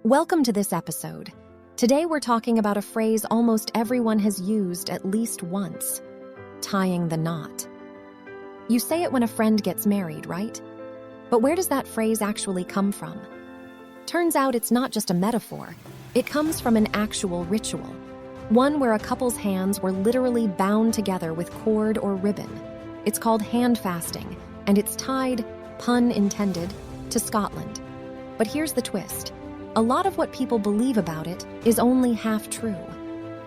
Welcome to this episode. Today we're talking about a phrase almost everyone has used at least once: tying the knot. You say it when a friend gets married, right? But where does that phrase actually come from? Turns out it's not just a metaphor. It comes from an actual ritual, one where a couple's hands were literally bound together with cord or ribbon. It's called handfasting, and it's tied, pun intended, to Scotland. But here's the twist. A lot of what people believe about it is only half true.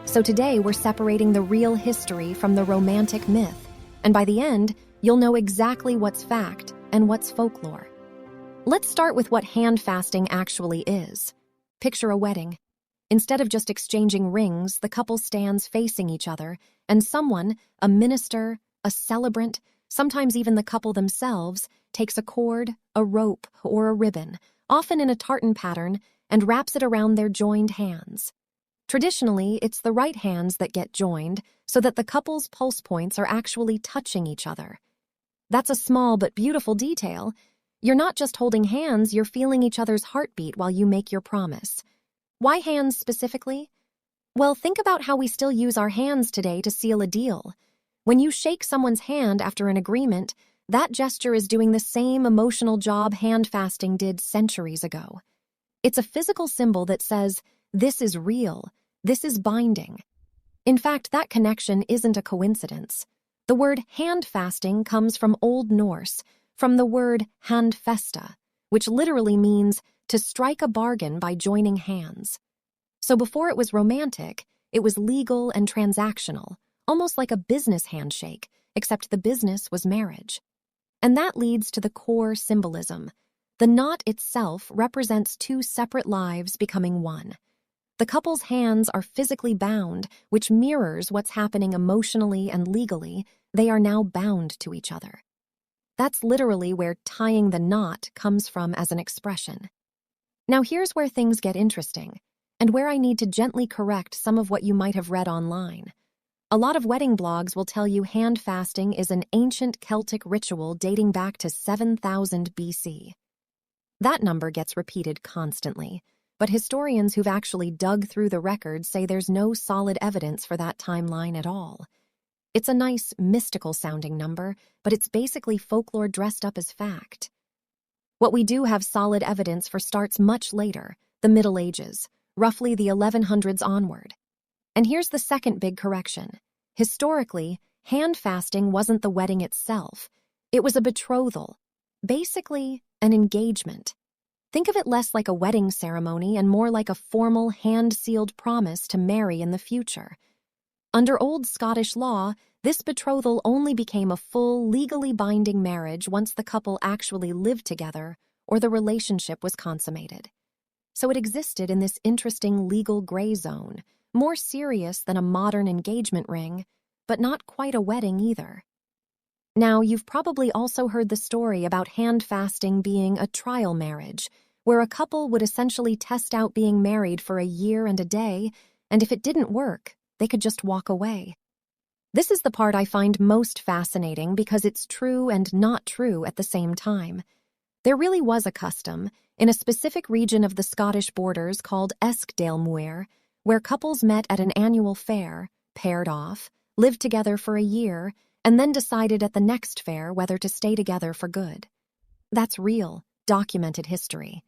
So today we're separating the real history from the romantic myth, and by the end, you'll know exactly what's fact and what's folklore. Let's start with what handfasting actually is. Picture a wedding. Instead of just exchanging rings, the couple stands facing each other, and someone, a minister, a celebrant, sometimes even the couple themselves, takes a cord, a rope, or a ribbon, often in a tartan pattern, and wraps it around their joined hands. Traditionally, it's the right hands that get joined so that the couple's pulse points are actually touching each other. That's a small but beautiful detail. You're not just holding hands, you're feeling each other's heartbeat while you make your promise. Why hands specifically? Well, think about how we still use our hands today to seal a deal. When you shake someone's hand after an agreement, that gesture is doing the same emotional job handfasting did centuries ago. It's a physical symbol that says, this is real, this is binding. In fact, that connection isn't a coincidence. The word handfasting comes from Old Norse, from the word handfesta, which literally means to strike a bargain by joining hands. So before it was romantic, it was legal and transactional, almost like a business handshake, except the business was marriage. And that leads to the core symbolism. The knot itself represents two separate lives becoming one. The couple's hands are physically bound, which mirrors what's happening emotionally and legally. They are now bound to each other. That's literally where tying the knot comes from as an expression. Now here's where things get interesting, and where I need to gently correct some of what you might have read online. A lot of wedding blogs will tell you handfasting is an ancient Celtic ritual dating back to 7000 BC. That number gets repeated constantly, but historians who've actually dug through the records say there's no solid evidence for that timeline at all. It's a nice, mystical-sounding number, but it's basically folklore dressed up as fact. What we do have solid evidence for starts much later, the Middle Ages, roughly the 1100s onward. And here's the second big correction. Historically, handfasting wasn't the wedding itself. It was a betrothal, basically an engagement. Think of it less like a wedding ceremony and more like a formal, hand-sealed promise to marry in the future. Under Old Scottish law, this betrothal only became a full, legally binding marriage once the couple actually lived together or the relationship was consummated. So it existed in this interesting legal gray zone, more serious than a modern engagement ring, but not quite a wedding either. Now, you've probably also heard the story about handfasting being a trial marriage, where a couple would essentially test out being married for a year and a day, and if it didn't work, they could just walk away. This is the part I find most fascinating because it's true and not true at the same time. There really was a custom, in a specific region of the Scottish borders called Eskdalemuir, where couples met at an annual fair, paired off, lived together for a year, and then decided at the next fair whether to stay together for good. That's real, documented history.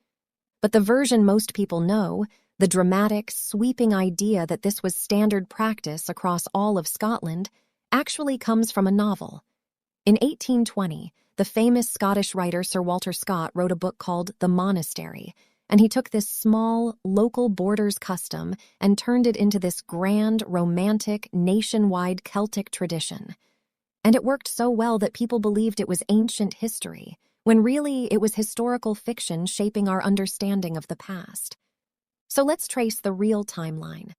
But the version most people know, the dramatic, sweeping idea that this was standard practice across all of Scotland, actually comes from a novel. In 1820, the famous Scottish writer Sir Walter Scott wrote a book called The Monastery, and he took this small, local borders custom and turned it into this grand, romantic, nationwide Celtic tradition. And it worked so well that people believed it was ancient history, when really it was historical fiction shaping our understanding of the past. So let's trace the real timeline.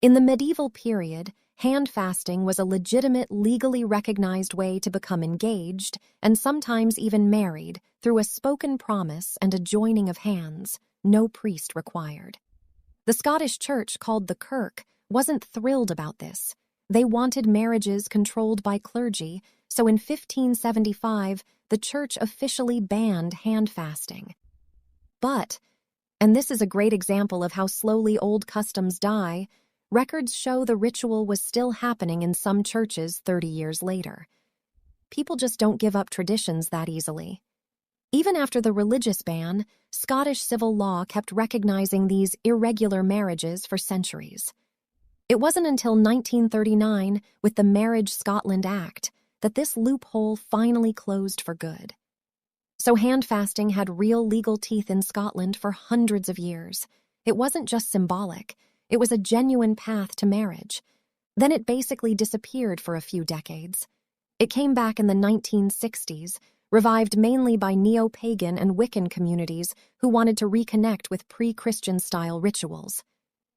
In the medieval period, handfasting was a legitimate, legally recognized way to become engaged, and sometimes even married, through a spoken promise and a joining of hands, no priest required. The Scottish Church, called the Kirk, wasn't thrilled about this. They wanted marriages controlled by clergy, so in 1575, the Church officially banned handfasting. But And this is a great example of how slowly old customs die. Records show the ritual was still happening in some churches 30 years later. People just don't give up traditions that easily. Even after the religious ban, Scottish civil law kept recognizing these irregular marriages for centuries. It wasn't until 1939, with the Marriage Scotland Act, that this loophole finally closed for good. So handfasting had real legal teeth in Scotland for hundreds of years. It wasn't just symbolic, it was a genuine path to marriage. Then it basically disappeared for a few decades. It came back in the 1960s, revived mainly by neo-pagan and Wiccan communities who wanted to reconnect with pre-Christian-style rituals.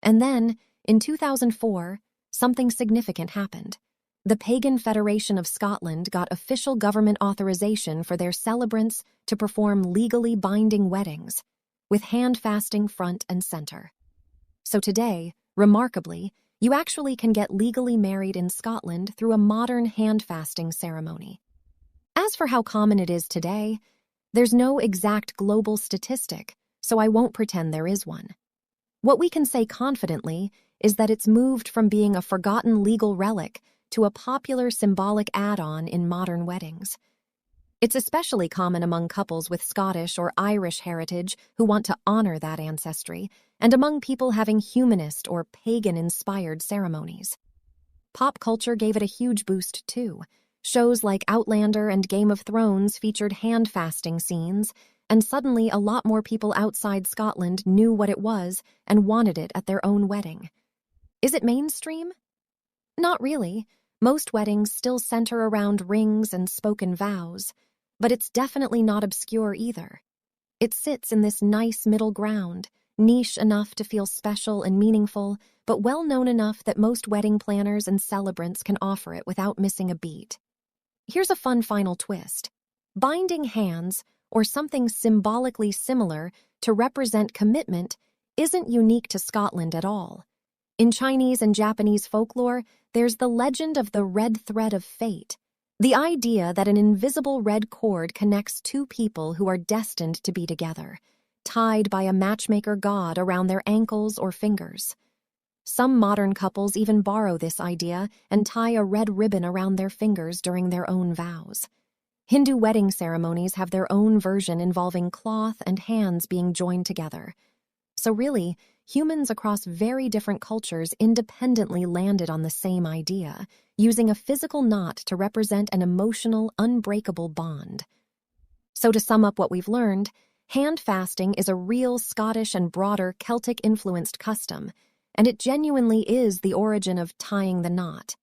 And then, in 2004, something significant happened. The Pagan Federation of Scotland got official government authorization for their celebrants to perform legally binding weddings, with handfasting front and center. So today, remarkably, you actually can get legally married in Scotland through a modern handfasting ceremony. As for how common it is today, there's no exact global statistic, so I won't pretend there is one. What we can say confidently is that it's moved from being a forgotten legal relic to a popular symbolic add-on in modern weddings. It's especially common among couples with Scottish or Irish heritage who want to honor that ancestry, and among people having humanist or pagan-inspired ceremonies. Pop culture gave it a huge boost, too. Shows like Outlander and Game of Thrones featured handfasting scenes, and suddenly a lot more people outside Scotland knew what it was and wanted it at their own wedding. Is it mainstream? Not really. Most weddings still center around rings and spoken vows, but it's definitely not obscure either. It sits in this nice middle ground, niche enough to feel special and meaningful, but well-known enough that most wedding planners and celebrants can offer it without missing a beat. Here's a fun final twist. Binding hands, or something symbolically similar to represent commitment, isn't unique to Scotland at all. In Chinese and Japanese folklore, there's the legend of the red thread of fate, the idea that an invisible red cord connects two people who are destined to be together, tied by a matchmaker god around their ankles or fingers. Some modern couples even borrow this idea and tie a red ribbon around their fingers during their own vows. Hindu wedding ceremonies have their own version involving cloth and hands being joined together. So really, humans across very different cultures independently landed on the same idea, using a physical knot to represent an emotional, unbreakable bond. So to sum up what we've learned, handfasting is a real Scottish and broader Celtic-influenced custom, and it genuinely is the origin of tying the knot.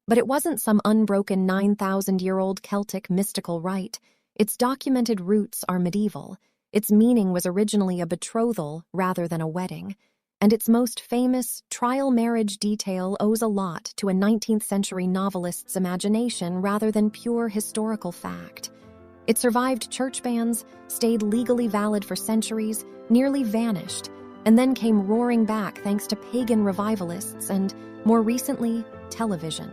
But it wasn't some unbroken 9,000-year-old Celtic mystical rite. Its documented roots are medieval. Its meaning was originally a betrothal rather than a wedding, and its most famous trial marriage detail owes a lot to a 19th-century novelist's imagination rather than pure historical fact. It survived church bans, stayed legally valid for centuries, nearly vanished, and then came roaring back thanks to pagan revivalists and, more recently, television.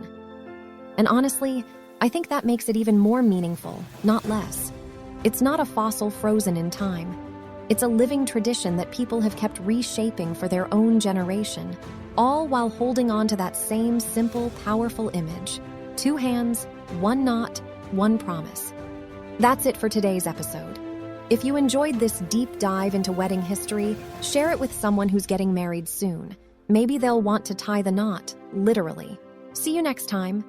And honestly, I think that makes it even more meaningful, not less. It's not a fossil frozen in time. It's a living tradition that people have kept reshaping for their own generation, all while holding on to that same simple, powerful image. 2 hands, 1 knot, 1 promise. That's it for today's episode. If you enjoyed this deep dive into wedding history, share it with someone who's getting married soon. Maybe they'll want to tie the knot, literally. See you next time.